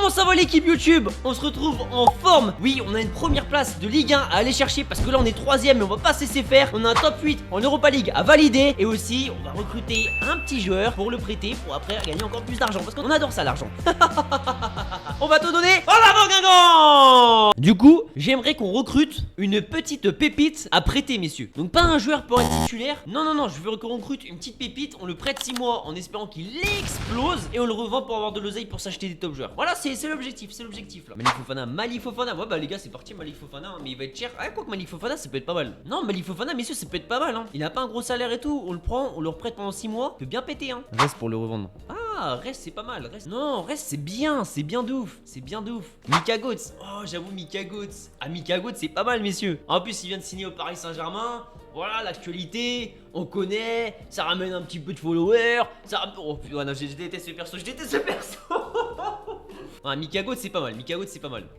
Comment ça va l'équipe YouTube? On se retrouve en forme. Oui, on a une première place de Ligue 1 à aller chercher parce que là on est 3ème, mais on va pas se laisser faire. On a un top 8 en Europa League à valider. Et aussi on va recruter un petit joueur pour le prêter, pour après gagner encore plus d'argent, parce qu'on adore ça l'argent. On va tout donner en avant Guingamp. Du coup j'aimerais qu'on recrute une petite pépite à prêter, messieurs. Donc pas un joueur pour être titulaire. Non, je veux qu'on recrute une petite pépite. On le prête 6 mois en espérant qu'il explose et on le revend pour avoir de l'oseille pour s'acheter des top joueurs. Voilà, c'est l'objectif, là. Malik Fofana, ouais bah les gars c'est parti. Malik Fofana, hein, mais il va être cher. Ah quoi que Malik Fofana ça peut être pas mal. Non, Malik Fofana, messieurs, ça peut être pas mal, hein. Il a pas un gros salaire et tout. On le prend, on le reprête pendant 6 mois. Il peut bien péter, hein. Reste pour le revendre. Ah, reste c'est pas mal. Reste. Non, reste c'est bien de ouf. C'est bien de ouf. Mika Götze. Oh, j'avoue Mika Götze. Ah, Mika Götze c'est pas mal, messieurs. En plus il vient de signer au Paris Saint-Germain. Voilà l'actualité, on connaît, ça ramène un petit peu de followers, ça ramène... Oh putain, je déteste ce perso, Ah, Mika Götze c'est pas mal,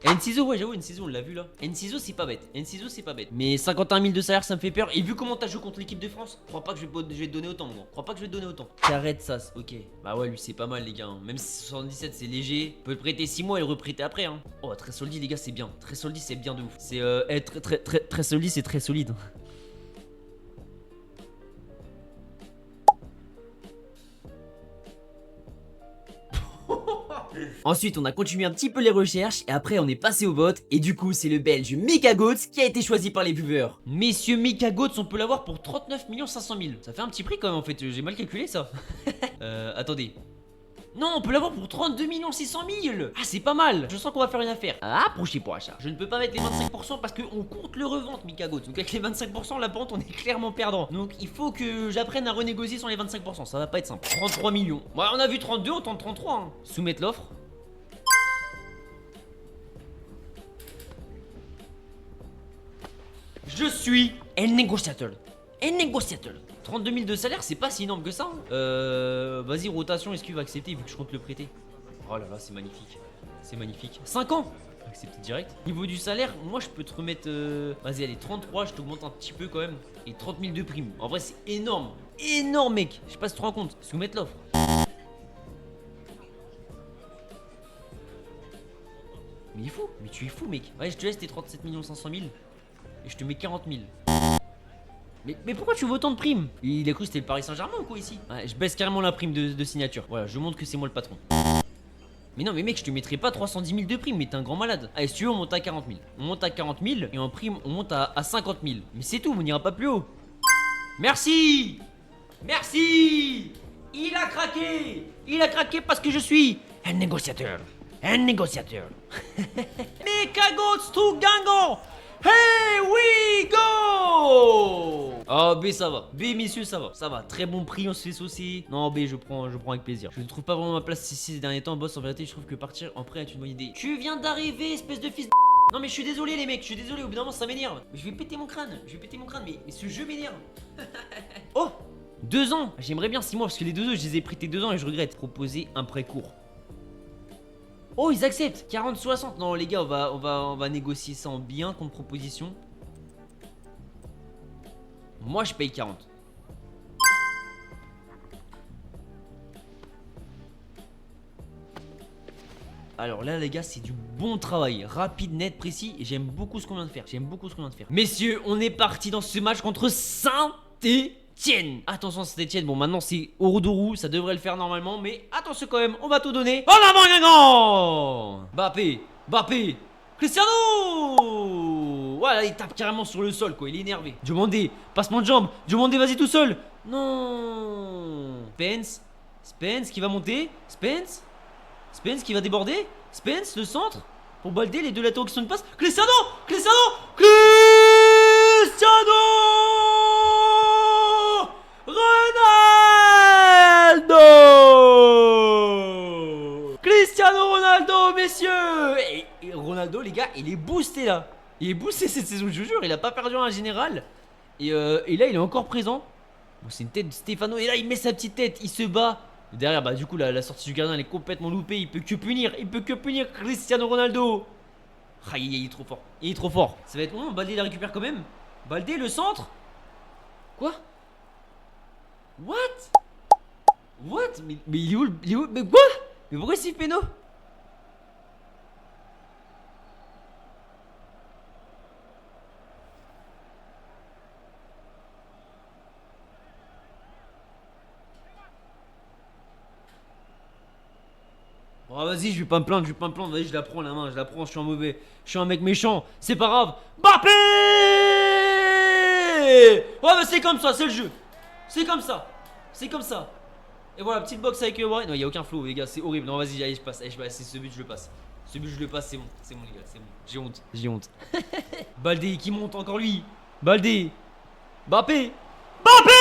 Enciso, ouais j'avoue, Enciso on l'a vu là. Enciso c'est pas bête, Mais 51 000 de salaire ça me fait peur. Et vu comment t'as joué contre l'équipe de France, je crois pas que je vais te donner autant, moi. T'arrêtes ça, ok. Bah ouais, lui c'est pas mal les gars, hein. Même si 77 c'est léger, peut le prêter 6 mois et le reprêter après, hein. Oh, très solide les gars, c'est bien. Très solide, c'est bien de ouf. C'est être très solide, c'est très solide. Ensuite on a continué un petit peu les recherches et après on est passé au vote. Et du coup c'est le belge Mika Götze qui a été choisi par les viewers. Messieurs, Mika Götze on peut l'avoir pour 39 500 000. Ça fait un petit prix quand même en fait, j'ai mal calculé ça. Attendez. Non, on peut l'avoir pour 32 600 000. Ah, c'est pas mal. Je sens qu'on va faire une affaire. Approchez pour achat. Je ne peux pas mettre les 25% parce qu'on compte le revente, Mika Götze. Donc avec les 25%, la vente, on est clairement perdant. Donc il faut que j'apprenne à renégocier sur les 25%. Ça va pas être simple. 33 millions. Ouais, on a vu 32, on tente 33. Hein. Soumettre l'offre. Je suis un négociateur. 32 000 de salaire, c'est pas si énorme que ça, hein. Vas-y, rotation, est-ce qu'il va accepter vu que je compte le prêter? Oh là là, c'est magnifique. 5 ans. Accepter direct. Niveau du salaire, moi je peux te remettre vas-y, allez, 33, je t'augmente un petit peu quand même. Et 30 000 de prime. En vrai c'est énorme. Énorme mec. Je sais pas si tu te rends compte. Soumettre l'offre. Mais il est fou. Mais tu es fou mec. Ouais, je te laisse tes 37 500 000. Et je te mets 40 000. Mais pourquoi tu veux autant de primes? Il a cru que c'était le Paris Saint-Germain ou quoi ici? Ouais, je baisse carrément la prime de signature. Voilà, je montre que c'est moi le patron. Mais non, mais mec, je te mettrai pas 310 000 de prime, mais t'es un grand malade. Allez, si tu veux, on monte à 40 000. On monte à 40 000 et en prime, on monte à 50 000. Mais c'est tout, on n'ira pas plus haut. Merci. Il a craqué parce que je suis un négociateur. Mika Götze to Guingamp. Here we go! Oh B ça va, B messieurs ça va, très bon prix, on se fait saucer. Non B je prends avec plaisir. Je ne trouve pas vraiment ma place ici ces derniers temps, boss. En vérité je trouve que partir en prêt est une bonne idée. Tu viens d'arriver espèce de fils de... Non mais je suis désolé les mecs, au bout d'un moment ça m'énerve. Je vais péter mon crâne, mais ce jeu m'énerve. Oh 2 ans, j'aimerais bien 6 mois parce que les 2 autres je les ai prêtés 2 ans et je regrette. Proposer un prêt court. Oh ils acceptent 40-60. Non les gars on va négocier ça en bien contre proposition. Moi je paye 40. Alors là les gars c'est du bon travail. Rapide, net, précis. Et j'aime beaucoup ce qu'on vient de faire. Messieurs on est parti dans ce match contre Saint-Étienne. Attention Saint-Étienne, bon maintenant c'est Ouroudorou, ça devrait le faire normalement. Mais attention quand même, on va tout donner. En avant Guingamp. Mbappé, Cristiano. Voilà, il tape carrément sur le sol quoi, il est énervé. Demandez, passement de jambe, demandez, vas-y tout seul. Non. Spence qui va monter. Spence qui va déborder. Spence, le centre pour Baldé, les deux latéraux qui sont une passe. Cristiano. Cristiano Ronaldo, messieurs. Et Ronaldo les gars, il est boosté là. Il est boosté cette saison, je vous jure. Il a pas perdu un général. Et là il est encore présent. Bon, c'est une tête de Stéphano. Et là il met sa petite tête, il se bat. Derrière bah du coup la sortie du gardien elle est complètement loupée. Il peut que punir Cristiano Ronaldo. Ah, il est trop fort. Ça va être bon, Baldé la récupère quand même. Baldé le centre. Quoi? What? Mais il est où? Mais quoi? Mais pourquoi c'est péno? Oh vas-y, je vais pas me plaindre, vas-y, je la prends la main, je la prends, je suis un mauvais. Je suis un mec méchant, c'est pas grave. Mbappé! Ouais bah c'est comme ça, c'est le jeu. C'est comme ça. C'est comme ça. Et voilà, petite box avec Warren. Non, il y a aucun flow, les gars, c'est horrible. Non, vas-y, allez, je passe. C'est ce but, je le passe. Ce but, je le passe, c'est bon, les gars, c'est bon. J'ai honte. Baldé qui monte encore lui. Baldé. Mbappé. Mbappé!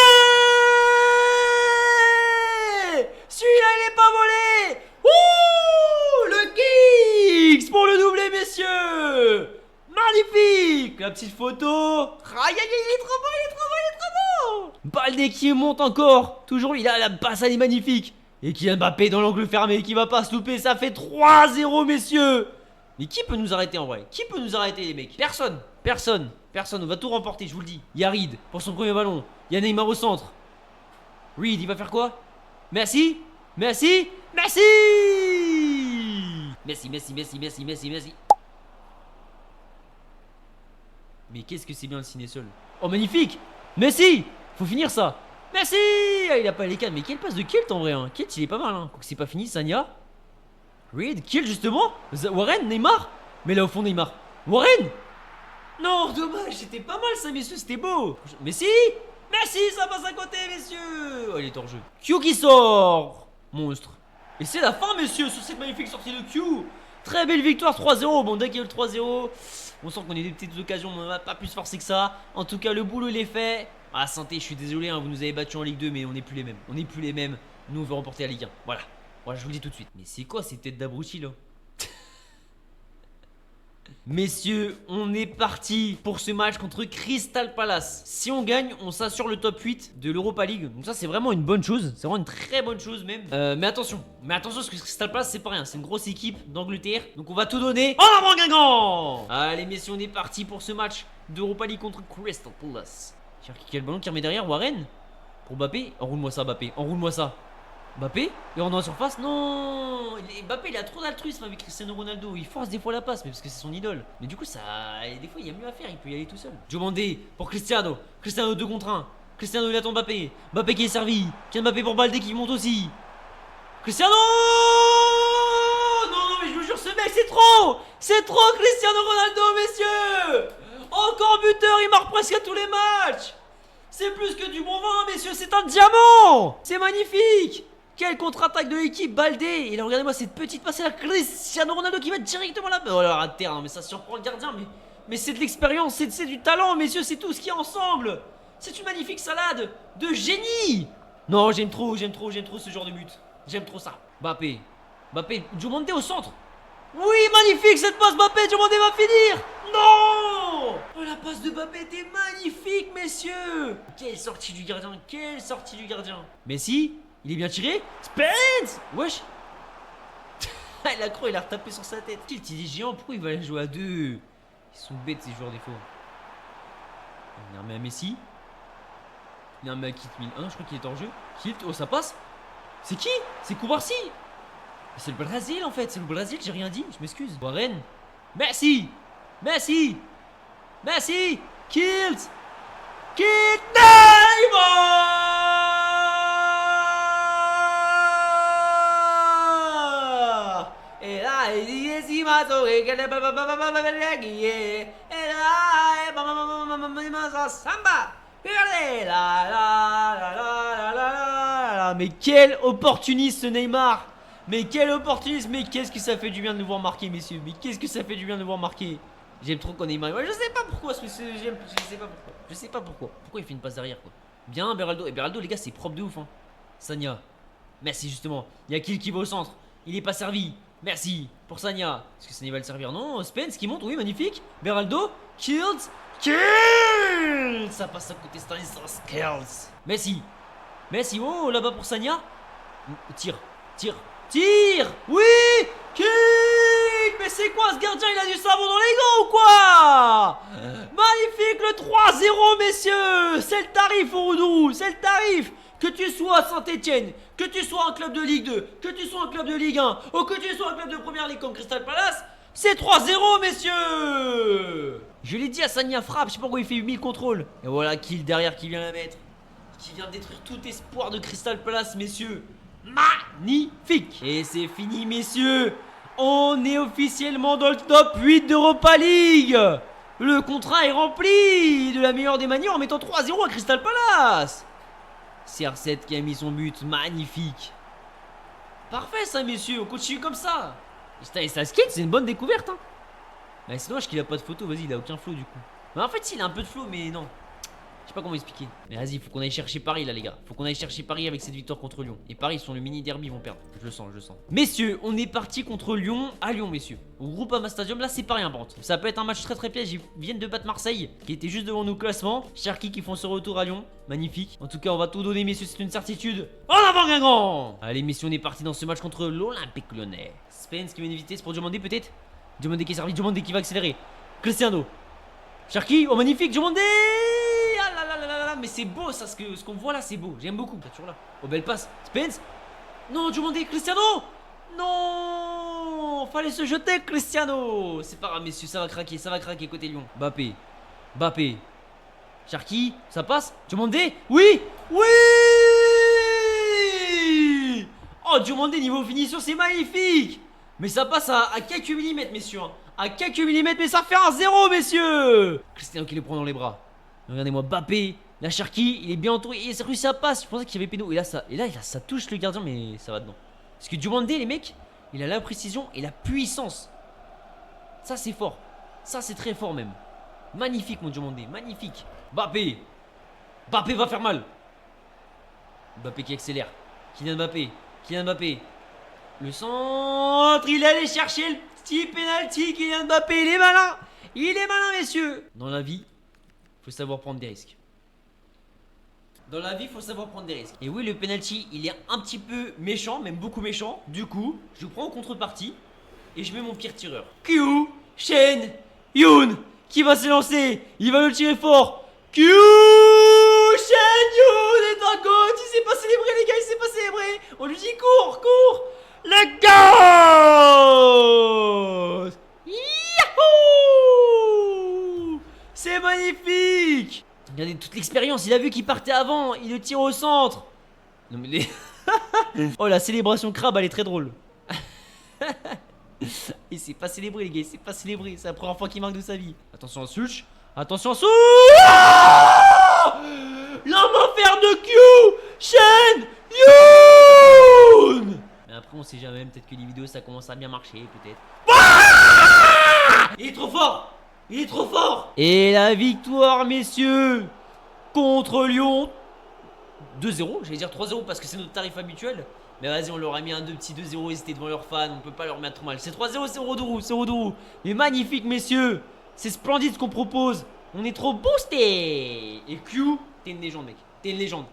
Celui-là, il est pas volé! Ouh! Le kicks pour le doublé, messieurs! Magnifique! La petite photo. Aïe, aïe, aïe, il est trop beau! Baldé qui monte encore. Toujours, il a la passe, elle est magnifique. Et qui a Mbappé dans l'angle fermé, qui va pas se louper. Ça fait 3-0, messieurs! Mais qui peut nous arrêter en vrai? Qui peut nous arrêter, les mecs? Personne. On va tout remporter, je vous le dis. Il y a Reed pour son premier ballon. Il y a Neymar au centre. Reed, il va faire quoi? Merci. Messi. Mais qu'est-ce que c'est bien le ciné seul. Oh magnifique. Messi. Faut finir ça. Messi. Ah, il a pas les cannes. Mais quelle passe de Kilt en vrai hein. Kilt il est pas mal hein. C'est pas fini. Sanya. Reed. Kilt justement. Warren. Neymar. Mais là au fond Neymar. Warren. Non dommage. C'était pas mal ça messieurs. C'était beau. Messi. Merci, ça passe à côté, messieurs. Oh, il est hors jeu. Q qui sort. Monstre. Et c'est la fin, messieurs, sur cette magnifique sortie de Q. Très belle victoire, 3-0. Bon, dès qu'il y a eu le 3-0, on sent qu'on a des petites occasions, mais on n'a pas pu se forcer que ça. En tout cas, le boulot, il est fait. Ah, santé, je suis désolé, hein, vous nous avez battus en Ligue 2, mais on n'est plus les mêmes. Nous, on veut remporter la Ligue 1. Voilà, je vous le dis tout de suite. Mais c'est quoi ces têtes d'abrutis, là? Messieurs, on est parti pour ce match contre Crystal Palace. Si on gagne, on s'assure le top 8 de l'Europa League. Donc ça c'est vraiment une bonne chose. C'est vraiment une très bonne chose même. Mais attention parce que Crystal Palace c'est pas rien. C'est une grosse équipe d'Angleterre. Donc on va tout donner. En avant Guingamp. Allez messieurs, on est parti pour ce match d'Europa League contre Crystal Palace. Quel ballon qui remet derrière Warren. Pour Mbappé. Enroule-moi ça Mbappé. Mbappé, il rentre dans la surface. Non, Mbappé il a trop d'altruisme avec Cristiano Ronaldo. Il force des fois la passe, mais parce que c'est son idole. Mais du coup, des fois il y a mieux à faire. Il peut y aller tout seul. Diomandé pour Cristiano. Cristiano 2 contre 1. Cristiano il attend Mbappé. Mbappé qui est servi. Tiens Mbappé pour Baldé qui monte aussi. Cristiano. Non, mais je vous jure, ce mec c'est trop. C'est trop Cristiano Ronaldo, messieurs. Encore buteur, il marque presque à tous les matchs. C'est plus que du bon vin, messieurs. C'est un diamant. C'est magnifique. Quelle contre-attaque de l'équipe, Baldé. Et là regardez-moi cette petite passe là, Cristiano Ronaldo qui va directement là. Oh là à terre, non mais ça surprend le gardien. Mais c'est de l'expérience, c'est du talent, messieurs. C'est tout ce qui est ensemble. C'est une magnifique salade de génie. Non, j'aime trop ce genre de but. J'aime trop ça. Mbappé, Diomandé au centre. Oui, magnifique cette passe Mbappé. Diomandé va finir. Non. Oh la passe de Mbappé était magnifique, messieurs. Quelle sortie du gardien. Messi. Il est bien tiré. Spence. Wesh. La croix il a retapé sur sa tête. Kilt il est géant. Pourquoi il va jouer à 2? Ils sont bêtes ces joueurs des fois. Il a remis à Messi. Il a remis à Kilt 1001. Je crois qu'il est en jeu. Kilt. Oh ça passe. C'est qui? C'est Koubarsi. C'est le Brésil en fait. C'est le Brésil. J'ai rien dit. Je m'excuse. Warren. Messi. Kilt. Neymar. Mais quel opportuniste ce Neymar. Mais quel opportuniste. Mais qu'est-ce que ça fait du bien de nous voir marquer, messieurs. J'aime trop qu'on Neymar. Je sais pas pourquoi. Je sais pas pourquoi. Pourquoi il fait une passe derrière quoi. Bien Beraldo. Et Beraldo les gars c'est propre de ouf hein. Sanya. Merci justement. Il y a qui va au centre. Il est pas servi. Merci pour Sanya. Est-ce que Sanya va le servir? Non. Spence qui monte. Oui magnifique. Beraldo. Kilt. Ça passe à côté Stanislas. Messi. Oh là-bas pour Sanya. Tire. Oui. Kilt. Mais c'est quoi ce gardien? Il a du savon dans les gants ou quoi? Magnifique le 3-0 messieurs. C'est le tarif Ouroudou. C'est le tarif. Que tu sois à Saint-Etienne, que tu sois un club de Ligue 2, que tu sois un club de Ligue 1, ou que tu sois un club de Première Ligue comme Crystal Palace, c'est 3-0 messieurs. Je l'ai dit à Sanya frappe, je sais pas pourquoi il fait 8000 contrôles. Et voilà Kill derrière qui vient la mettre. Qui vient détruire tout espoir de Crystal Palace messieurs. magnifique. Et c'est fini, messieurs. On est officiellement dans le top 8 d'Europa League. Le contrat est rempli de la meilleure des manières en mettant 3-0 à Crystal Palace. CR7 qui a mis son but, magnifique. Parfait ça, messieurs, on continue comme ça. Et ça skate, c'est une bonne découverte, hein. Mais c'est dommage qu'il a pas de photo, vas-y, il a aucun flow du coup. Mais en fait, si, il a un peu de flow, mais non. Je sais pas comment expliquer. Mais vas-y, faut qu'on aille chercher Paris là, les gars. Faut qu'on aille chercher Paris avec cette victoire contre Lyon. Et Paris, ils sont le mini derby, ils vont perdre. Je le sens, je le sens. Messieurs, on est parti contre Lyon à Lyon, messieurs. Au Groupama Stadium, là, c'est pas rien, par contre. Ça peut être un match très très piège. Ils viennent de battre Marseille, qui était juste devant nous au classement. Cherki qui font ce retour à Lyon. Magnifique. En tout cas, on va tout donner, messieurs, c'est une certitude. En avant, Guingamp! Allez, messieurs, on est parti dans ce match contre l'Olympique Lyonnais. Spence qui met une vitesse pour demander peut-être. Demander qui est servi, demander qui va accélérer. Cristiano. Cherki, oh magnifique, Diomandé. Ah là là là là là, mais c'est beau ça, ce qu'on voit là, c'est beau. J'aime beaucoup. T'es toujours là. Oh, belle passe. Spence. Non, Diomandé, Cristiano. Non, fallait se jeter, Cristiano. C'est pas grave, messieurs, ça va craquer côté Lyon. Bappé. Cherki, ça passe. Diomandé. Oui. Oh, Diomandé, niveau finition, c'est magnifique. Mais ça passe à quelques millimètres, messieurs. À quelques millimètres, mais ça fait un 0, messieurs. Cristiano qui le prend dans les bras. Regardez-moi, Bappé, la Cherki, il est bien entouré. Il a réussi à passe. Je pensais qu'il y avait péno. Et là, ça touche le gardien, mais ça va dedans. Parce que Diomandé, les mecs, il a la précision et la puissance. Ça, c'est fort. Ça, c'est très fort même. Magnifique, mon Diomandé, magnifique. Bappé va faire mal. Bappé qui accélère. Kylian Mbappé. Le centre, il allait chercher le petit penalty. Kylian Mbappé, il est malin, messieurs. Dans la vie, faut savoir prendre des risques. Et oui, le penalty, il est un petit peu méchant, même beaucoup méchant. Du coup, je prends en contrepartie et je mets mon pire tireur. Q, Shen, Youn, qui va se lancer. Il va le tirer fort. Q, Shen, Youn est un goat. Il s'est pas célébré, les gars, il s'est pas célébré. On lui dit cours. Le goat. Yahoo! C'est magnifique. Regardez toute l'expérience, il a vu qu'il partait avant. Il le tire au centre. Non mais les... Oh, la célébration crabe, elle est très drôle. Il s'est pas célébré, les gars, il s'est pas célébré. C'est la première fois qu'il marque de sa vie. Attention à Such. Ah, la main ferme de Q. Shen Youn. Mais après, on sait jamais, peut-être que les vidéos ça commence à bien marcher, peut-être. Ah, il est trop fort. Et la victoire, messieurs, contre Lyon. 2-0, j'allais dire 3-0 parce que c'est notre tarif habituel. Mais vas-y, on leur a mis un petit 2-0, ils étaient devant leurs fans, on peut pas leur mettre trop mal. C'est 3-0, c'est Rodorou. Mais magnifique, messieurs. C'est splendide ce qu'on propose. On est trop boosté. Et Q, t'es une légende, mec. T'es une légende,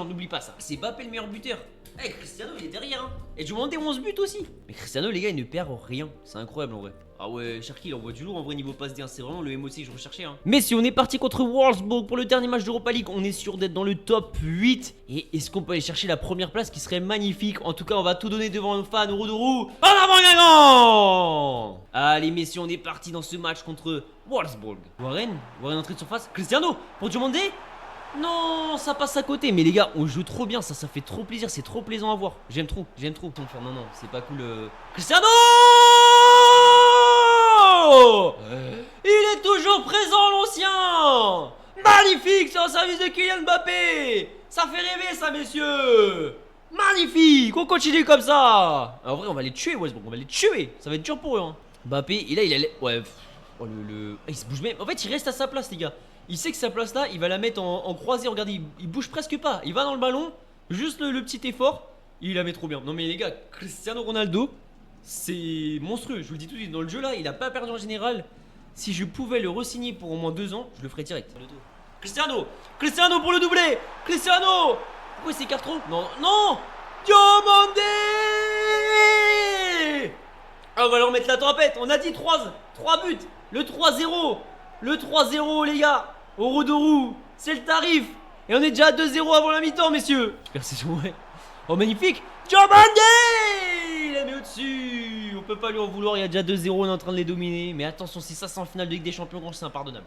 n'oublie pas ça. C'est Mbappé le meilleur buteur. Eh, Cristiano, il est derrière, hein. Et du moment 11 buts aussi. Mais Cristiano, les gars, il ne perd rien. C'est incroyable en vrai. Ah ouais, Cherki, il envoie du lourd en vrai niveau passe D1. C'est vraiment le MOC que je recherchais, hein. Mais si on est parti contre Wolfsburg pour le dernier match d'Europa League, on est sûr d'être dans le top 8. Et est-ce qu'on peut aller chercher la première place qui serait magnifique? En tout cas, on va tout donner devant nos fans. Rodorou. En avant, Guingamp. Allez, messieurs, on est parti dans ce match contre Wolfsburg. Warren entrée de surface. Cristiano pour demander. Non, ça passe à côté. Mais les gars, on joue trop bien, ça fait trop plaisir, c'est trop plaisant à voir. J'aime trop. Non, c'est pas cool. Cristiano, il est toujours présent, l'ancien. Magnifique, c'est un service de Kylian Mbappé. Ça fait rêver ça, messieurs. Magnifique, on continue comme ça. En vrai, on va les tuer, Westbrook, on va les tuer. Ça va être dur pour eux, hein. Mbappé, et là, il a... Ouais, oh, il se bouge même. En fait, il reste à sa place, les gars. Il sait que sa place là, il va la mettre en croisée. Regardez, il bouge presque pas. Il va dans le ballon, juste le petit effort. Il la met trop bien. Non mais les gars, Cristiano Ronaldo, c'est monstrueux. Je vous le dis tout de suite, dans le jeu là, il a pas perdu en général. Si je pouvais le re-signer pour au moins 2 ans, je le ferais direct. Cristiano pour le doublé. Cristiano. Pourquoi il s'écarte trop? Non. Diomandé. Ah, on va leur mettre la tempête. On a dit 3 buts. Le 3-0. Le 3-0, les gars. Au Rodorou, c'est le tarif. Et on est déjà à 2-0 avant la mi-temps, messieurs. Merci, ouais. Oh, magnifique. Diomandé, il a mis au-dessus. On peut pas lui en vouloir, il y a déjà 2-0, on est en train de les dominer. Mais attention, si ça c'est en finale de Ligue des Champions, c'est impardonnable.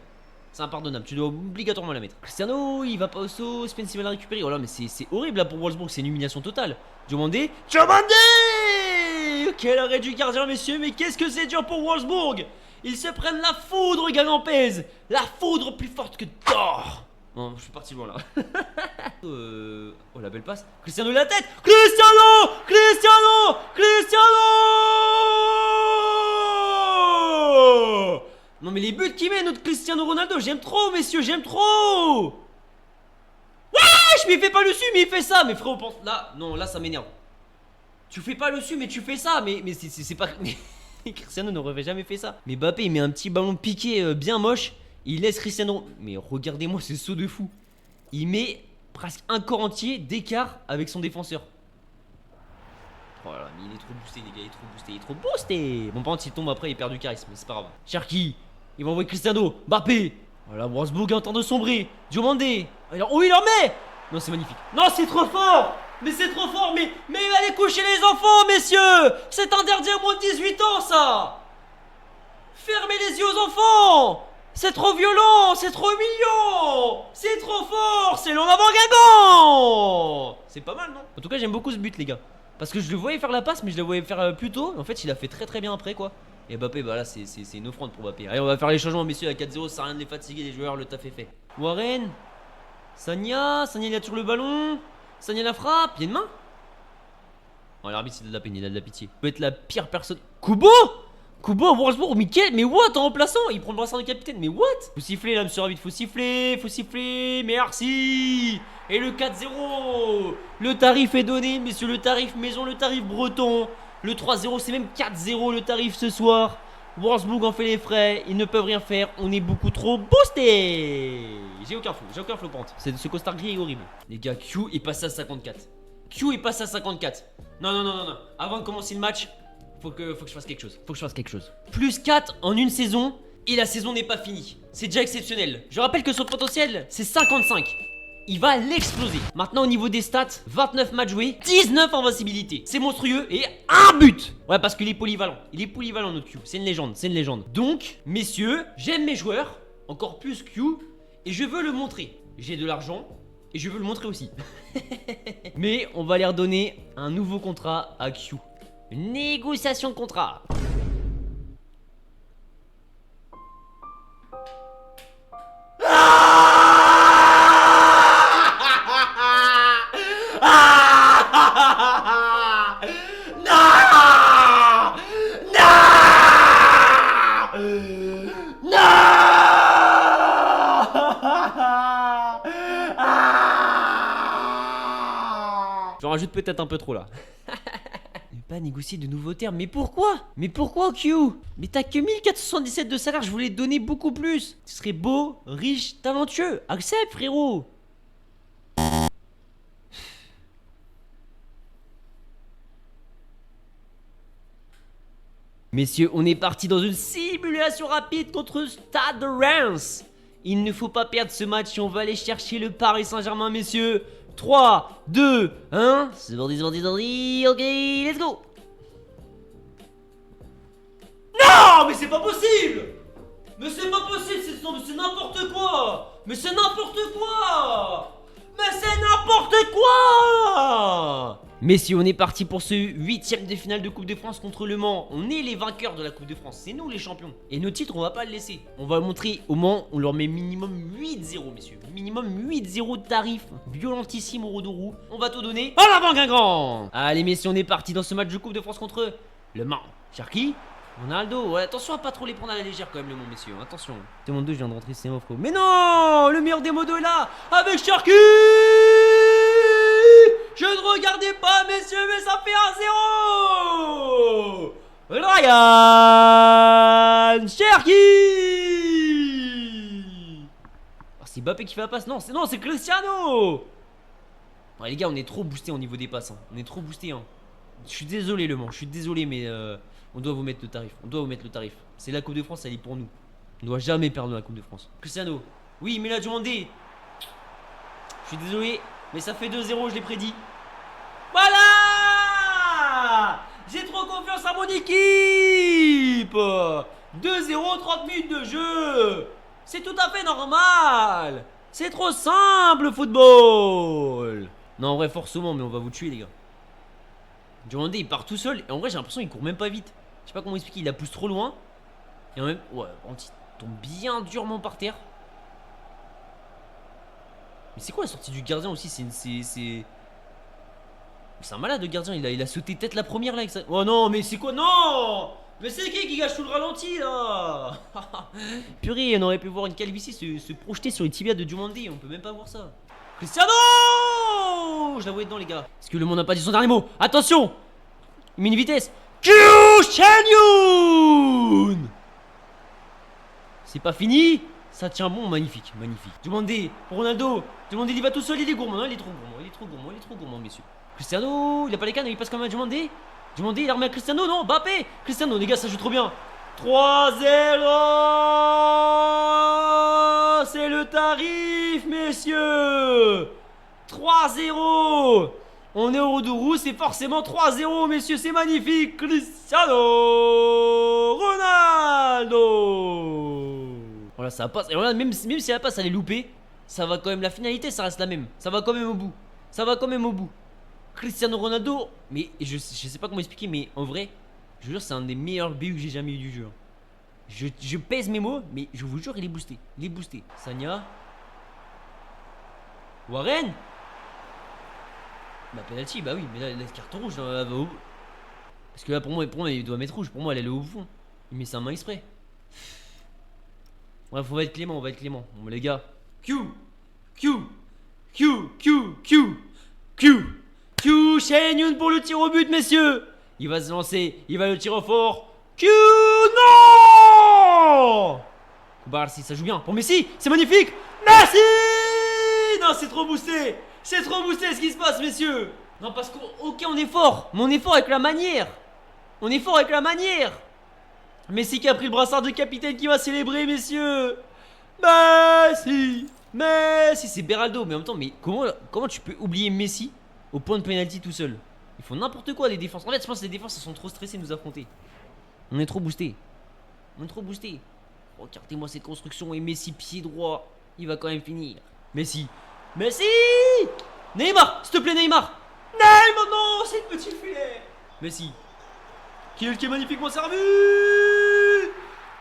C'est impardonnable, tu dois obligatoirement la mettre. Cristiano, il va pas au saut, Spence il va la récupérer. Oh là, mais c'est horrible là pour Wolfsburg, c'est une humiliation totale. Diomandé. Quel arrêt du gardien, messieurs, mais qu'est-ce que c'est dur pour Wolfsburg. Ils se prennent la foudre, Galampez. La foudre plus forte que Thor. Non, je suis parti loin là. Oh, la belle passe. Cristiano la tête. Cristiano. Non mais les buts qu'il met, notre Cristiano Ronaldo, j'aime trop, messieurs, j'aime trop. Wesh, mais il fait pas le su, mais il fait ça. Mais frérot, pense là, non, là ça m'énerve. Tu fais pas le su, mais tu fais ça. Mais c'est pas... Cristiano n'aurait jamais fait ça. Mais Mbappé, il met un petit ballon piqué bien moche. Il laisse Cristiano. Mais regardez-moi ce saut de fou. Il met presque un corps entier d'écart avec son défenseur. Oh là là, mais il est trop boosté, les gars. Il est trop boosté. Bon, par contre, s'il tombe après, il perd du charisme. Mais c'est pas grave. Cherki, il va envoyer Cristiano. Mbappé. Voilà, Wolfsburg est en train de sombrer. Diomandé. Oh, il en met. Non, c'est magnifique. Non, c'est trop fort. Mais c'est trop fort. Mais il va aller coucher les enfants, messieurs. C'est interdit à moins de 18 ans, ça. Fermez les yeux aux enfants. C'est trop violent, c'est trop humiliant. C'est trop fort, c'est l'en avant Guingamp. C'est pas mal, non? En tout cas, j'aime beaucoup ce but, les gars. Parce que je le voyais faire la passe, mais je le voyais faire plus tôt. En fait, il a fait très bien après, quoi. Et Mbappé, bah là, c'est une offrande pour Mbappé. Allez, on va faire les changements, messieurs. À 4-0, ça sert à rien de les fatiguer, les joueurs. Le taf est fait. Warren. Sagna, il a toujours le ballon. Sagna la frappe. Il y a une main. Oh, l'arbitre, il a de la peine, il a de la pitié. Il peut être la pire personne. Kubo à Wolfsburg, mais what en remplaçant? Il prend le brassard de capitaine, mais what? Faut siffler là, monsieur l'arbitre, faut siffler, merci. Et le 4-0. Le tarif est donné, messieurs, le tarif maison, le tarif breton. Le 3-0, c'est même 4-0 le tarif ce soir. Wolfsburg en fait les frais, ils ne peuvent rien faire, on est beaucoup trop boosté. J'ai aucun flow pente. Ce costard gris est horrible. Les gars, Q est passé à 54. Non. Avant de commencer le match, faut que je fasse quelque chose. Plus 4 en une saison et la saison n'est pas finie. C'est déjà exceptionnel. Je rappelle que son potentiel, c'est 55. Il va l'exploser. Maintenant au niveau des stats, 29 matchs joués, 19 invincibilités. C'est monstrueux et un but. Ouais, parce qu'il est polyvalent. Notre Q. C'est une légende. Donc, messieurs, j'aime mes joueurs, encore plus Q, et je veux le montrer. J'ai de l'argent et je veux le montrer aussi. Mais on va leur donner un nouveau contrat à Q. Une négociation de contrat. J'en rajoute peut-être un peu trop là. Ne pas négocier de nouveaux termes. Mais pourquoi Q? Mais t'as que 1477 de salaire, je voulais te donner beaucoup plus. Tu serais beau, riche, talentueux. Accepte, frérot. Messieurs, on est parti dans une simulation rapide contre Stade de Reims. Il ne faut pas perdre ce match et on va aller chercher le Paris Saint-Germain, messieurs. 3, 2, 1. C'est parti. Ok, let's go. Non, mais c'est pas possible. C'est n'importe quoi. C'est n'importe quoi. Messieurs, on est parti pour ce 8ème de finale de Coupe de France contre Le Mans. On est les vainqueurs de la Coupe de France, c'est nous les champions. Et nos titres, on va pas le laisser. On va montrer au Mans, on leur met minimum 8-0, messieurs. Minimum 8-0 de tarif, violentissime au Rodourou. On va tout donner en avant Guingamp. Allez messieurs, on est parti dans ce match de Coupe de France contre Le Mans. Cherki, Ronaldo, ouais, attention à pas trop les prendre à la légère quand même Le Mans, messieurs, attention. Demande 2, je viens de rentrer, c'est mon frérot. Mais non, le meilleur des modos est là, avec Cherki. Je ne regardais pas, messieurs, mais ça fait 1-0. Ryan Cherki. Oh, c'est Mbappé qui fait la passe. Non, c'est Cristiano. Ouais, les gars, on est trop boosté au niveau des passes. Hein. On est trop boosté. Hein. Je suis désolé, Le Mans. Je suis désolé, mais on doit vous mettre le tarif. C'est la Coupe de France, elle est pour nous. On ne doit jamais perdre la Coupe de France. Cristiano. Oui, mais il a demandé. Je suis désolé. Mais ça fait 2-0, je l'ai prédit. Voilà. J'ai trop confiance à mon équipe. 2-0, 30 minutes de jeu. C'est tout à fait normal. C'est trop simple, le football. Non, en vrai, forcément, mais on va vous tuer, les gars. Diomandé, il part tout seul. Et en vrai, j'ai l'impression qu'il court même pas vite. Je sais pas comment expliquer, il la pousse trop loin. Et en même... Ouais, il tombe bien durement par terre. Mais c'est quoi la sortie du gardien aussi? C'est un malade, le gardien. Il a sauté tête la première, là, avec ça. Oh non, mais c'est quoi? Non! Mais c'est qui gâche tout le ralenti, là? Purée, on aurait pu voir une calvitie se projeter sur les tibias de Diomandé. On peut même pas voir ça. Cristiano! Je la voyais dedans, les gars. Est-ce que le monde n'a pas dit son dernier mot? Attention! Il met une vitesse. Kyushenyoun! C'est pas fini. Ça tient bon, magnifique, magnifique. Diomandé pour Ronaldo. Diomandé, il va tout seul, il est gourmand. Non, il est trop gourmand, il est trop gourmand, il est trop gourmand, messieurs. Cristiano, il a pas les cannes, il passe comme un Diomandé. Diomandé, il a remis à Cristiano, non, Mbappé. Cristiano, les gars, ça joue trop bien. 3-0. C'est le tarif, messieurs. 3-0. On est au Roudourou, c'est forcément 3-0, messieurs, c'est magnifique. Cristiano Ronaldo. Voilà, ça passe. Et voilà, même si la passe elle est loupée, ça va quand même, la finalité, ça reste la même. Ça va quand même au bout. Ça va quand même au bout. Cristiano Ronaldo, mais je sais pas comment expliquer, mais en vrai, je vous jure, c'est un des meilleurs BU que j'ai jamais eu du jeu. Je pèse mes mots, mais je vous jure, il est boosté. Il est boosté. Sagna. Warren. Bah penalty, bah oui, mais là la carte rouge là, va au... Parce que là pour moi il doit mettre rouge, pour moi elle est au fond. Il met sa main exprès. Ouais, faut être clément, on va être clément. Bon les gars. Q Shenyun pour le tir au but, messieurs. Il va se lancer, il va le tirer au fort. Q non. Kubarsi, ça joue bien. Pour Messi, c'est magnifique. Messi. Non, c'est trop boosté. C'est trop boosté ce qui se passe, messieurs. Non, parce que, ok, on est fort. Mais on est fort avec la manière. On est fort avec la manière. Messi qui a pris le brassard de capitaine qui va célébrer, messieurs. Messi. Messi, c'est Beraldo. Mais en même temps, mais comment tu peux oublier Messi au point de penalty tout seul? Ils font n'importe quoi, les défenses. En fait, je pense que les défenses, elles sont trop stressées de nous affronter. On est trop boosté. On est trop boosté. Regardez-moi cette construction. Et Messi, pied droit. Il va quand même finir. Messi. Messi. Neymar, s'il te plaît, Neymar. Neymar, non, c'est le petit filet. Messi. Qui est magnifiquement servi.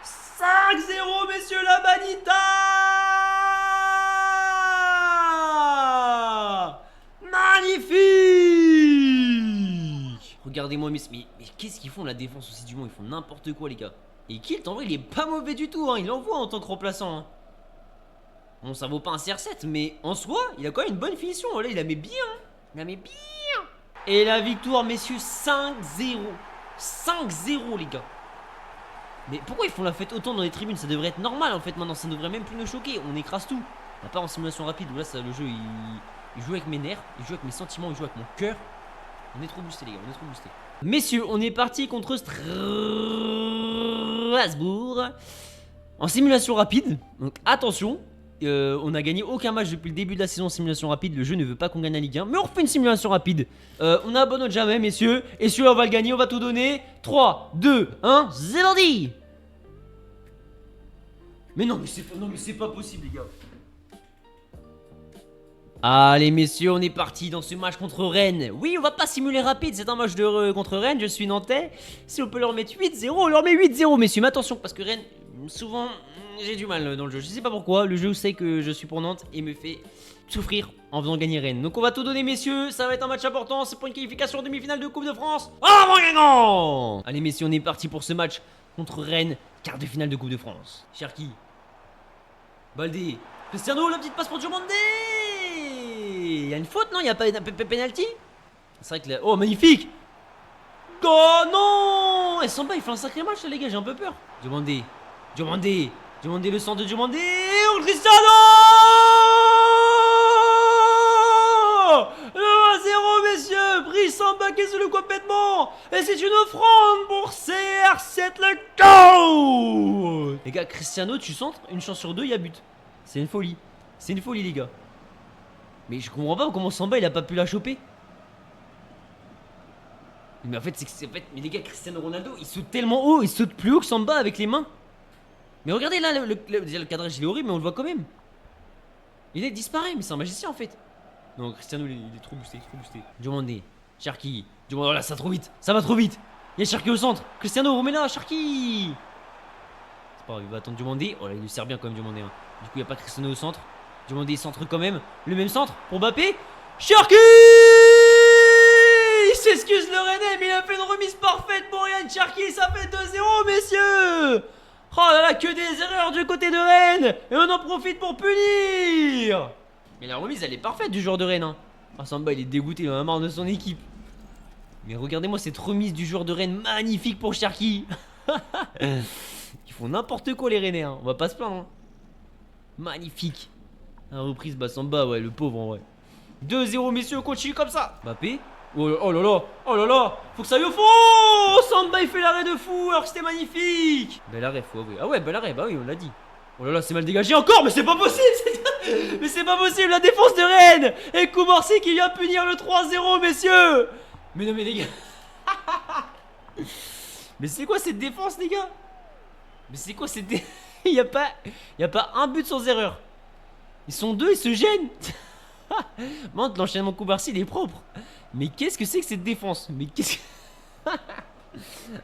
5-0, messieurs, la Manita. Magnifique. Regardez-moi, mais qu'est-ce qu'ils font la défense aussi du monde? Ils font n'importe quoi, les gars. Et Kilt, en vrai, il est pas mauvais du tout, hein. Il l'envoie en tant que remplaçant, hein. Bon, ça vaut pas un CR7, mais en soi, il a quand même une bonne finition. Là, il la met bien. Il la met bien. Et la victoire, messieurs, 5-0. 5-0, les gars. Mais pourquoi ils font la fête autant dans les tribunes? Ça devrait être normal, en fait, maintenant. Ça ne devrait même plus nous choquer. On écrase tout. À part en simulation rapide, où là, ça, le jeu, il joue avec mes nerfs. Il joue avec mes sentiments. Il joue avec mon cœur. On est trop boosté, les gars. On est trop boosté. Messieurs, on est parti contre Strasbourg. En simulation rapide. Donc, attention. On a gagné aucun match depuis le début de la saison en simulation rapide. Le jeu ne veut pas qu'on gagne la Ligue 1. Mais on refait une simulation rapide. On a abandonne jamais, messieurs. Et celui-là, on va le gagner. On va tout donner. 3, 2, 1. C'est parti. Mais non, mais c'est pas possible, les gars. Allez, messieurs, on est parti dans ce match contre Rennes. Oui, on va pas simuler rapide. C'est un match contre Rennes. Je suis nantais. Si on peut leur mettre 8-0, on leur met 8-0, messieurs. Mais attention, parce que Rennes, souvent... J'ai du mal dans le jeu, je sais pas pourquoi. Le jeu sait que je suis pour Nantes et me fait souffrir en faisant gagner Rennes. Donc on va tout donner, messieurs, ça va être un match important. C'est pour une qualification en demi-finale de Coupe de France. Oh mon gagnant. Allez, messieurs, on est parti pour ce match contre Rennes, quart de finale de Coupe de France. Cherki, Baldé, Cristiano, la petite passe pour Diomandé. Il y a une faute, non? Il n'y a pas de penalty? C'est vrai que là... Oh, magnifique. Oh non. Et Samba, il fait un sacré match là, les gars, j'ai un peu peur. Diomandé, Diomandé, le sang de Diomandé. Oh, Cristiano. Le 1-0, messieurs. Brice Samba qui se le complètement. Et c'est une offrande pour CR7 le go. Les gars, Cristiano, tu centres, une chance sur deux, il y a but. C'est une folie. C'est une folie, les gars. Mais je comprends pas comment Samba il a pas pu la choper. Mais en fait, mais les gars, Cristiano Ronaldo, il saute tellement haut, il saute plus haut que Samba avec les mains. Mais regardez là, déjà, le cadrage il est horrible, mais on le voit quand même. Il est disparaît, mais c'est un magicien en fait. Non, Cristiano il est trop boosté, trop boosté. Diomandé, Cherki. Diomandé, oh là, ça va trop vite, ça va trop vite. Il y a Cherki au centre. Cristiano, remets-la, Cherki. C'est pas grave, il va attendre Diomandé. Oh là, il lui sert bien quand même Diomandé. Hein. Du coup, il n'y a pas Cristiano au centre. Diomandé centre quand même. Le même centre pour Mbappé. Cherki. Il s'excuse le Rennais, mais il a fait une remise parfaite pour Ryan Cherki. Ça fait 2-0, messieurs. Oh là là, que des erreurs du côté de Rennes. Et on en profite pour punir. Mais la remise, elle est parfaite du joueur de Rennes. Hein. Ah, Samba, il est dégoûté, il en a marre de son équipe. Mais regardez-moi cette remise du joueur de Rennes, magnifique pour Cherki. Ils font n'importe quoi les Rennais, hein. On va pas se plaindre. Hein. Magnifique. La reprise, bah Samba, ouais, le pauvre en vrai. 2-0, messieurs, continue comme ça. Mbappé. Oh là là, oh là là, faut que ça aille au fond. Oh, Samba il fait l'arrêt de fou alors que c'était magnifique. Bel arrêt, faut avouer. Ah ouais, bel arrêt, bah oui, on l'a dit. Oh là là, c'est mal dégagé encore, mais c'est pas possible. Mais c'est pas possible, la défense de Rennes. Et Koumarcy qui vient punir le 3-0, messieurs. Mais non mais les gars. Mais c'est quoi cette défense, les gars? Mais c'est quoi cette défense? Il y a pas un but sans erreur. Ils sont deux, ils se gênent. Montre l'enchaînement Koumarcy, il est propre. Mais qu'est-ce que c'est que cette défense? Mais qu'est-ce que...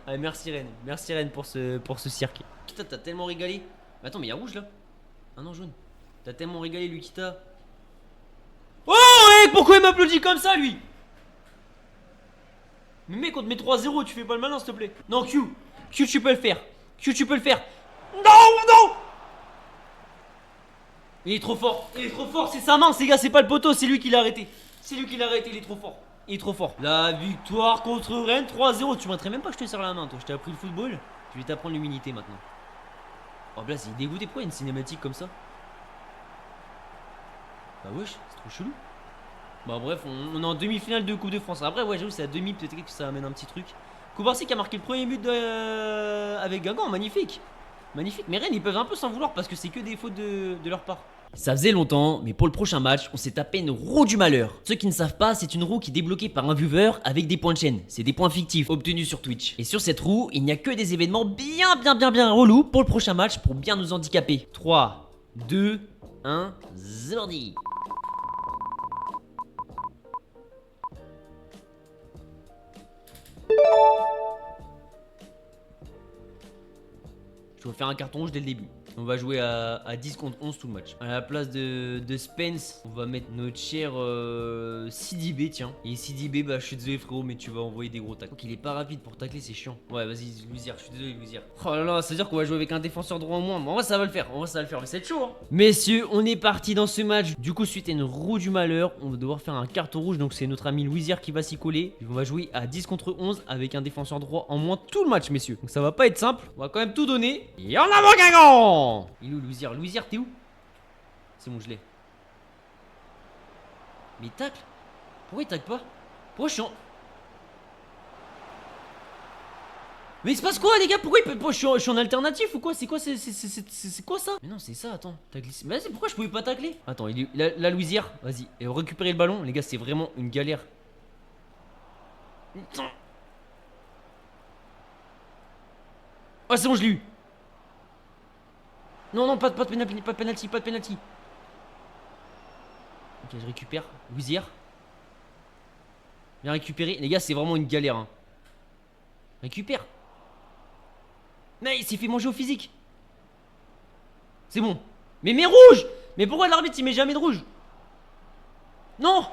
Ah, merci Rennes pour ce cirque. Putain, t'as tellement régalé. Mais attends, mais il y a rouge là. Ah non, jaune. T'as tellement régalé, Lukita. Oh, hey, pourquoi il m'applaudit comme ça, lui? Mais mec, on te met 3-0, tu fais pas le malin, s'il te plaît. Non, Q, tu peux le faire. Q, tu peux le faire. Non. Il est trop fort, c'est sa main, ces gars, c'est pas le poteau, c'est lui qui l'a arrêté. Il est trop fort. Il est trop fort. La victoire contre Rennes, 3-0. Tu m'intéresses même pas que je te serre la main, toi. Je t'ai appris le football. Je vais t'apprendre l'humilité maintenant. Oh, Blaze, il est dégoûté. Pourquoi il y a une cinématique comme ça? Bah, wesh, c'est trop chelou. Bah, bref, on est en demi-finale de Coupe de France. Après, ouais, j'avoue, c'est à demi. Peut-être que ça amène un petit truc. Koumarcy qui a marqué le premier but avec Guingamp. Magnifique. Magnifique. Mais Rennes, ils peuvent un peu s'en vouloir parce que c'est que des fautes de leur part. Ça faisait longtemps, mais pour le prochain match, on s'est tapé une roue du malheur. Ceux qui ne savent pas, c'est une roue qui est débloquée par un viewer avec des points de chaîne. C'est des points fictifs obtenus sur Twitch. Et sur cette roue, il n'y a que des événements bien relous pour le prochain match pour bien nous handicaper. 3, 2, 1, Zordi. Je vais faire un carton rouge dès le début. On va jouer à 10 contre 11 tout le match. À la place de Spence, on va mettre notre cher Sidibé, tiens. Et Sidibé, bah je suis désolé frérot, mais tu vas envoyer des gros tacles. Donc il est pas rapide pour tacler, c'est chiant. Ouais, vas-y, Louisière, je suis désolé, Louisière. Oh là là, ça veut dire qu'on va jouer avec un défenseur droit en moins. Mais en vrai, ça va le faire. Mais ça va être chaud, hein. Messieurs, on est parti dans ce match. Du coup, suite à une roue du malheur, on va devoir faire un carton rouge. Donc c'est notre ami Louisière qui va s'y coller. On va jouer à 10 contre 11 avec un défenseur droit en moins tout le match, messieurs. Donc ça va pas être simple. On va quand même tout donner. Et en avant, Guingamp! Il est où Louisière? Louisière, t'es où? C'est bon, je l'ai. Mais il tacle? Pourquoi il tacle pas? Pourquoi je suis en... Mais il se passe quoi les gars? Pourquoi je suis en alternatif ou quoi? C'est quoi c'est quoi ça? Mais non, c'est ça, attends. T'as glissé. Mais vas-y, pourquoi je pouvais pas tacler? Attends, il est la Louisière, vas-y. Et récupérer le ballon, les gars, c'est vraiment une galère. Putain. Oh, c'est bon, je l'ai eu. Non, pas de penalty. Ok, je récupère. Louisière. Bien récupéré. Les gars, c'est vraiment une galère. Hein. Récupère. Mais il s'est fait manger au physique. C'est bon. Mais rouge. Mais pourquoi l'arbitre il met jamais de rouge? Non.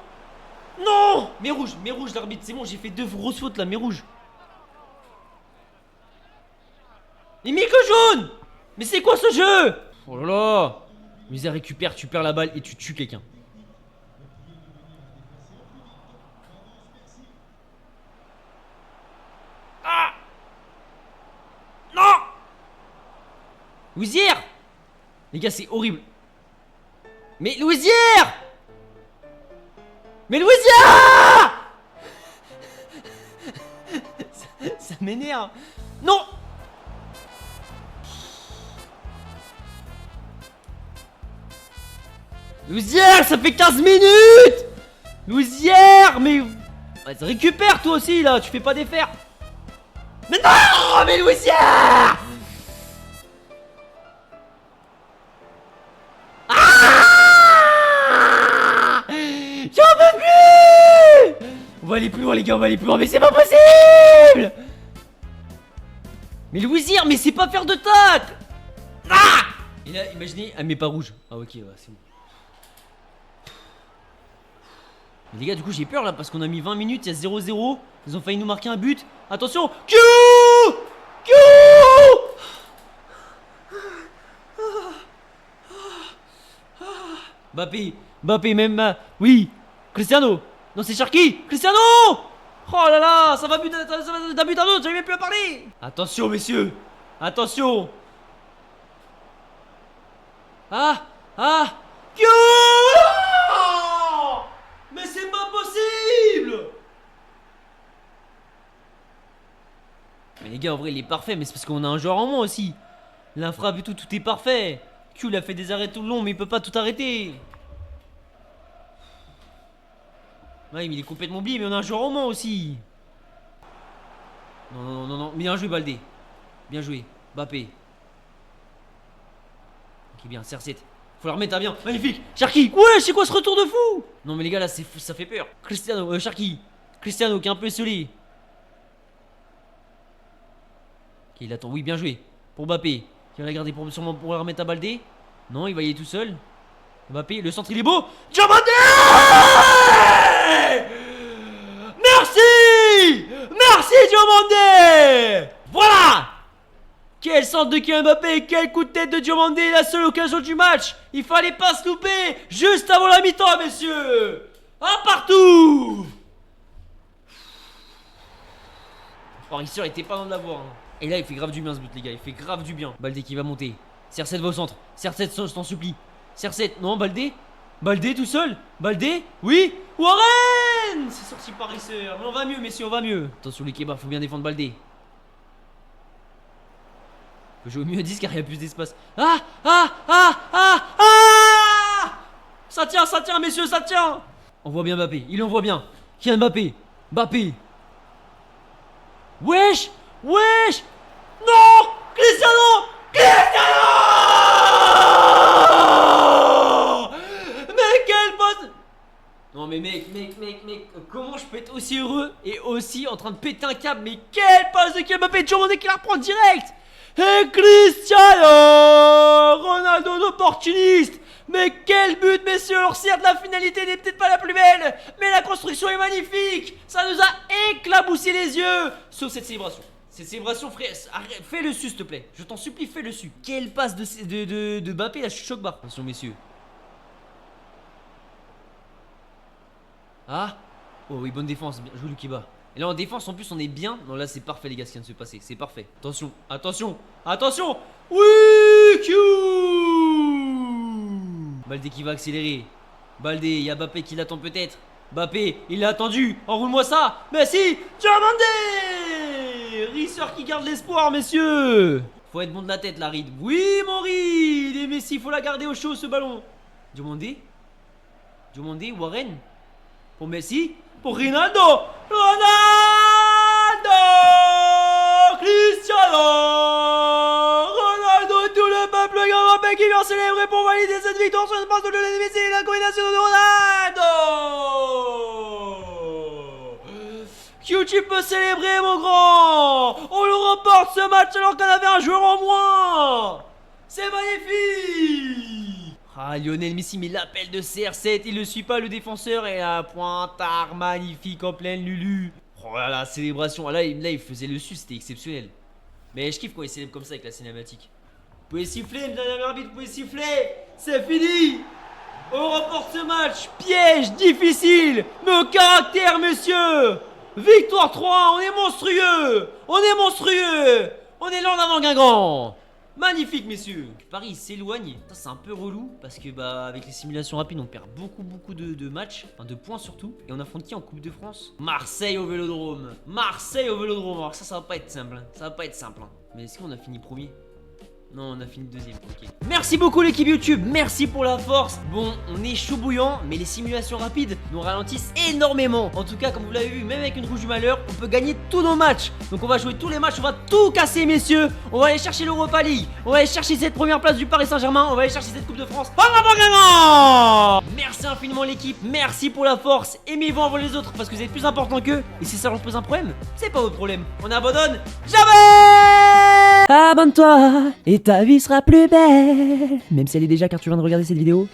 Mais rouge l'arbitre. C'est bon, j'ai fait 2 grosses fautes là, mais rouge. Il met que jaune. Mais c'est quoi ce jeu? Oh là là. Misère, récupère, tu perds la balle et tu tues quelqu'un. Ah. Non. Louisière. Les gars, c'est horrible. Mais Louisière. Ça m'énerve. Non. Louisière, ça fait 15 minutes. Louisière, mais... Ouais, récupère toi aussi là, tu fais pas des fers. Mais non, mais Louisière. va aller plus loin les gars, on va aller plus loin. Mais c'est pas possible. Mais Louisir, mais c'est pas faire de tacle. Ah. Et là, imaginez, elle met pas rouge. Ah ok, ouais, c'est bon. Mais les gars, du coup j'ai peur là parce qu'on a mis 20 minutes, il y a 0-0. Ils ont failli nous marquer un but. Attention. Q. Mbappé même. Oui. Cristiano. Non, c'est Cherki. Cristiano. Oh là là, ça va d'un but à l'autre, j'arrive même plus à parler. Attention messieurs. Attention. Ah. Q. Mais c'est pas possible. Mais les gars, en vrai, il est parfait, mais c'est parce qu'on a un joueur en moins aussi. L'infrappe et tout est parfait. Q, il a fait des arrêts tout le long, mais il peut pas tout arrêter. Ouais, mais il est complètement oublié, mais on a un joueur en moins aussi. Non. Bien joué, Baldé. Bien joué. Mbappé. Ok, bien, CR7. Faut la remettre à bien. Magnifique. Cherki. Ouais, c'est quoi ce retour de fou? Non, mais les gars, là, ça fait peur. Cristiano, Cherki. Cristiano qui est un peu isolé. Ok, il attend. Oui, bien joué. Pour Mbappé. Qui va la garder sûrement pour la remettre à Baldé. Non, il va y aller tout seul. Mbappé, le centre il est beau. Diomandé. Merci Diomandé. Voilà. Quel centre de Kylian Mbappé. Quel coup de tête de Diomandé. La seule occasion du match. Il fallait pas se louper. Juste avant la mi-temps, messieurs. Un partout. Parisien était pas dans de l'avoir. Et là il fait grave du bien ce but les gars. Il fait grave du bien. Baldé qui va monter. CR7 va au centre. CR7 je t'en supplie. CR7, non, Baldé. Baldé tout seul. Baldé. Oui. Warren. C'est sorti Pariseur. Mais on va mieux, messieurs, on va mieux. Attention les kebabs, faut bien défendre Baldé. Faut jouer au mieux à 10 car il y a plus d'espace. Ça tient, messieurs, ça tient. On voit bien Mbappé. Il envoie bien. Kylian Mbappé. Mbappé. Wesh. Non. Cristiano. Non mais mec, comment je peux être aussi heureux et aussi en train de péter un câble? Mais quelle passe de Kylian Mbappé, Diomandé qui la reprend direct. Et Cristiano Ronaldo d'opportuniste. Mais quel but messieurs. Alors certes la finalité n'est peut-être pas la plus belle, mais la construction est magnifique. Ça nous a éclaboussé les yeux. Sauf cette célébration. Cette célébration, frère, fais le su s'il te plaît. Je t'en supplie, fais le su. Quelle passe de Mbappé, là je suis choc barre. Attention messieurs. Ah. Oh oui, bonne défense, bien joué Lukiba. Et là en défense en plus on est bien. Non là c'est parfait les gars ce qui vient de se passer. C'est parfait. Attention. Oui Q. Baldé qui va accélérer. Baldé, il y a Mbappé qui l'attend peut-être. Mbappé, il l'a attendu. Enroule-moi ça. Merci. Diomandé. Risseur qui garde l'espoir messieurs. Faut être bon de la tête la Reed. Oui mon Reed. Et Messi faut la garder au chaud ce ballon. Diomandé, Warren. Pour Messi, pour Ronaldo, Cristiano Ronaldo, tout le peuple européen qui vient célébrer pour valider cette victoire sur l'espace de Lionel Messi et la combinaison de Ronaldo. Q, tu peux célébrer mon grand. On le reporte ce match alors qu'on avait un joueur en moins. C'est magnifique. Ah, Lionel Messi, mais l'appel de CR7, il ne suit pas le défenseur et un pointard magnifique en pleine Lulu. Oh là là, célébration. Là, il faisait le su, c'était exceptionnel. Mais je kiffe quand il célèbre comme ça avec la cinématique. Vous pouvez siffler, madame l'arbitre, vous pouvez siffler. C'est fini. On remporte ce match. Piège, difficile, mais au caractère, monsieur. Victoire 3, on est monstrueux. On est là en avant Guingamp. Magnifique messieurs. Paris il s'éloigne. Ça c'est un peu relou parce que bah avec les simulations rapides on perd beaucoup de matchs, enfin de points surtout. Et on affronte qui en Coupe de France? Marseille au Vélodrome. Alors ça va pas être simple hein. Mais est-ce qu'on a fini premier? Non, on a fini deuxième, ok. Merci beaucoup l'équipe YouTube, merci pour la force. Bon, on est chaud bouillant, mais les simulations rapides nous ralentissent énormément. En tout cas, comme vous l'avez vu, même avec une rouge du malheur, on peut gagner tous nos matchs. Donc on va jouer tous les matchs, on va tout casser messieurs. On va aller chercher l'Europa League, on va aller chercher cette première place du Paris Saint-Germain, on va aller chercher cette Coupe de France. Merci infiniment l'équipe, merci pour la force. Aimez-vous avant les autres parce que vous êtes plus important qu'eux. Et si ça leur pose un problème, c'est pas votre problème. On abandonne jamais. Abonne-toi et ta vie sera plus belle. Même si elle est déjà car tu viens de regarder cette vidéo.